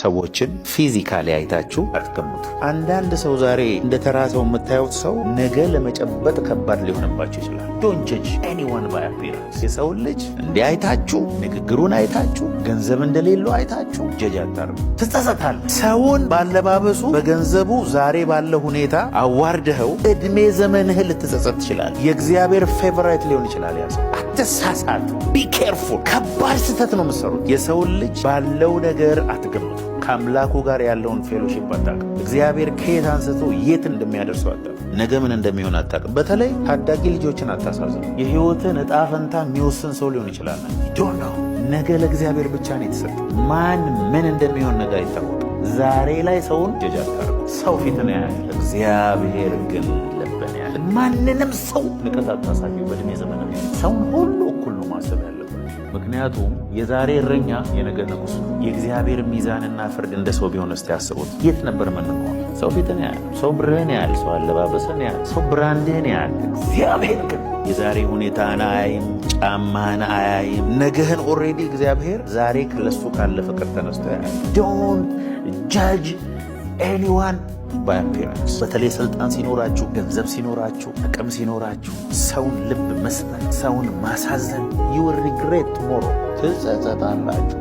ሰዎችን ፊዚካሊ አይታችሁ አትገምቱ። አንዳንድ ሰው ዛሬ እንደ ተራ ሰው የምታዩት ሰው ነገ ለመጨበጥ ከባድ ሊሆንባችሁ ይችላል። ዶንት ጀጅ ኤኒዋን ባይ አፒራንስ። የሰውን ልጅ እንዲህ አይታችሁ፣ ንግግሩን አይታችሁ፣ ገንዘብ እንደሌለው አይታችሁ ጀጅ አታርጉ። ትጸጸታል። ሰውን ባለባበሱ፣ በገንዘቡ፣ ዛሬ ባለ ሁኔታ አዋርደኸው እድሜ ዘመንህ ልትጸጸት ትችላል። የእግዚአብሔር ፌቨራይት ሊሆን ይችላል ያ ሰው። አትሳሳት። ቢ ኬርፉል። ከባድ ስህተት ነው የምትሰሩት። የሰውን ልጅ ባለው ነገር አትገምቱ። ከአምላኩ ጋር ያለውን ፌሎሺፕ አታውቅም። እግዚአብሔር ከየት አንስቶ የት እንደሚያደርሰው አታውቅም። ነገ ምን እንደሚሆን አታውቅም። በተለይ ታዳጊ ልጆችን አታሳዝኑ። የህይወትን እጣ ፈንታ የሚወስን ሰው ሊሆን ይችላል። ዶንት ኖ። ነገ ለእግዚአብሔር ብቻ ነው የተሰጠ። ማን ምን እንደሚሆን ነገ አይታወቅም። ዛሬ ላይ ሰውን ጀጅ አታርጉ። ሰው ፊትን ያያል፣ እግዚአብሔር ግን ልብን ያያል። ማንንም ሰው ንቀት አታሳዩ። በእድሜ ዘመን ሰውን ሁሉ እኩል ነው ማሰብ ያለበት። ምክንያቱም የዛሬ እረኛ የነገ ንጉሥ ነው። የእግዚአብሔር ሚዛንና ፍርድ እንደ ሰው ቢሆን እስቲ ያስቡት። የት ነበር ምንሆን? ሰው ፊትን ያያል፣ ሰው ብርህን ያያል፣ ሰው አለባበስን ያያል፣ ሰው ብራንድህን ያያል። እግዚአብሔር ግን የዛሬ ሁኔታን አያይም፣ ጫማህን አያይም። ነገህን ኦልሬዲ እግዚአብሔር ዛሬ ለሱ ካለ ፍቅር ተነስቶ ያያል። ዶንት ጃጅ ኤኒዋን ባይ አፒራንስ። በተለይ ስልጣን ሲኖራችሁ፣ ገንዘብ ሲኖራችሁ፣ አቅም ሲኖራችሁ ሰውን ልብ መስጠት፣ ሰውን ማሳዘን ዩ ዊል ሪግሬት ቱሞሮ። ትጸጸታላችሁ።